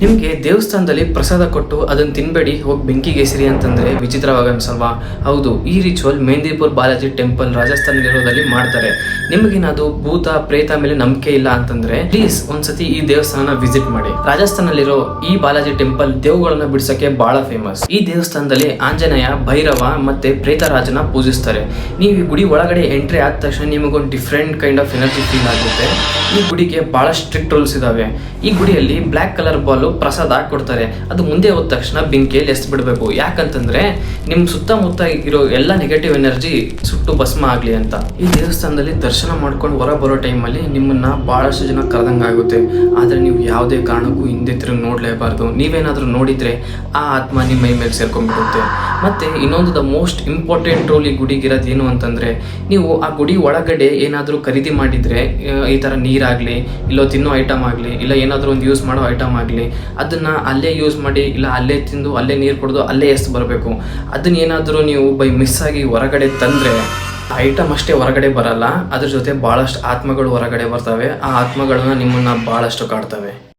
ನಿಮಗೆ ದೇವಸ್ಥಾನದಲ್ಲಿ ಪ್ರಸಾದ ಕೊಟ್ಟು ಅದನ್ನು ತಿನ್ಬೇಡಿ ಹೋಗಿ ಬೆಂಕಿಗೆ ಎಸಿರಿ ಅಂತಂದ್ರೆ ವಿಚಿತ್ರವಾಗಿ ಅನ್ಸಲ್ವಾ? ಹೌದು, ಈ ರಿಚುವಲ್ ಮೆಹಂದಿಪುರ್ ಬಾಲಾಜಿ ಟೆಂಪಲ್ ರಾಜಸ್ಥಾನದಲ್ಲಿರೋದಲ್ಲಿ ಮಾಡ್ತಾರೆ. ನಿಮಗೇನಾದ್ರು ಭೂತ ಪ್ರೇತ ಮೇಲೆ ನಂಬಿಕೆ ಇಲ್ಲ ಅಂತಂದ್ರೆ ಪ್ಲೀಸ್ ಒಂದ್ಸತಿ ಈ ದೇವಸ್ಥಾನ ವಿಸಿಟ್ ಮಾಡಿ. ರಾಜಸ್ಥಾನದಲ್ಲಿರೋ ಈ ಬಾಲಾಜಿ ಟೆಂಪಲ್ ದೇವುಗಳನ್ನ ಬಿಡ್ಸಕ್ಕೆ ಬಹಳ ಫೇಮಸ್. ಈ ದೇವಸ್ಥಾನದಲ್ಲಿ ಆಂಜನೇಯ, ಭೈರವ ಮತ್ತೆ ಪ್ರೇತರಾಜನ ಪೂಜಿಸ್ತಾರೆ. ನೀವು ಈ ಗುಡಿ ಒಳಗಡೆ ಎಂಟ್ರಿ ಆದ ತಕ್ಷಣ ನಿಮಗೊಂದು different kind of energy feel ಆಗುತ್ತೆ. ಈ ಗುಡಿಗೆ ಬಹಳ ಸ್ಟ್ರಿಕ್ಟ್ ರೂಲ್ಸ್ ಇದಾವೆ. ಈ ಗುಡಿಯಲ್ಲಿ ಬ್ಲಾಕ್ ಕಲರ್ ಬಾಲ್ ಪ್ರಸಾದ ಕೊಡ್ತಾರೆ. ಅದು ಮುಂದೆ ಹೋದ ತಕ್ಷಣ ಬೆಂಕಿಯಲ್ಲಿ ಎಸ್ ಬಿಡಬೇಕು. ಯಾಕಂತಂದ್ರೆ ನಿಮ್ ಸುತ್ತಮುತ್ತ ಇರೋ ಎಲ್ಲ ನೆಗೆಟಿವ್ ಎನರ್ಜಿ ಸುಟ್ಟು ಭಸ್ಮ ಆಗ್ಲಿ ಅಂತ. ಈ ದೇವಸ್ಥಾನದಲ್ಲಿ ದರ್ಶನ ಮಾಡ್ಕೊಂಡು ಹೊರ ಬರೋ ಟೈಮಲ್ಲಿ ನಿಮ್ಮನ್ನ ಬಹಳಷ್ಟು ಜನ ಕರೆದಂಗಾಗುತ್ತೆ. ಆದ್ರೆ ನೀವು ಯಾವುದೇ ಕಾರಣಕ್ಕೂ ಹಿಂದೆ ತಿರುಗಿ ನೋಡ್ಲೇಬಾರ್ದು. ನೀವೇನಾದ್ರೂ ನೋಡಿದ್ರೆ ಆ ಆತ್ಮ ನಿಮ್ಮ ಮೈ ಮೇಲೆ ಸೇರ್ಕೊಂಡ್ಬಿಡುತ್ತೆ. ಮತ್ತೆ ಇನ್ನೊಂದು ದ ಮೋಸ್ಟ್ ಇಂಪಾರ್ಟೆಂಟ್ ರೋಲ್ ಈ ಗುಡಿಗಿರೋದು ಏನು ಅಂತಂದ್ರೆ, ನೀವು ಆ ಗುಡಿ ಒಳಗಡೆ ಏನಾದ್ರೂ ಖರೀದಿ ಮಾಡಿದ್ರೆ, ಈ ತರ ನೀರಾಗ್ಲಿ, ಇಲ್ಲೋ ತಿನ್ನೋ ಐಟಮ್ ಆಗ್ಲಿ, ಇಲ್ಲ ಏನಾದ್ರೂ ಒಂದು ಯೂಸ್ ಮಾಡೋ ಐಟಮ್ ಆಗ್ಲಿ, ಅದನ್ನ ಅಲ್ಲೇ ಯೂಸ್ ಮಾಡಿ, ಇಲ್ಲ ಅಲ್ಲೇ ತಿಂದು ಅಲ್ಲೇ ನೀರು ಕುಡಿದು ಅಲ್ಲೇ ಎಸ್ದು ಬರಬೇಕು. ಅದನ್ನ ಏನಾದರೂ ನೀವು ಬೈ ಮಿಸ್ ಆಗಿ ಹೊರಗಡೆ ತಂದ್ರೆ ಐಟಮ್ ಅಷ್ಟೇ ಹೊರಗಡೆ ಬರಲ್ಲ, ಅದ್ರ ಜೊತೆ ಬಹಳಷ್ಟು ಆತ್ಮಗಳು ಹೊರಗಡೆ ಬರ್ತವೆ. ಆ ಆತ್ಮಗಳನ್ನ ನಿಮ್ಮನ್ನ ಬಹಳಷ್ಟು ಕಾಡ್ತವೆ.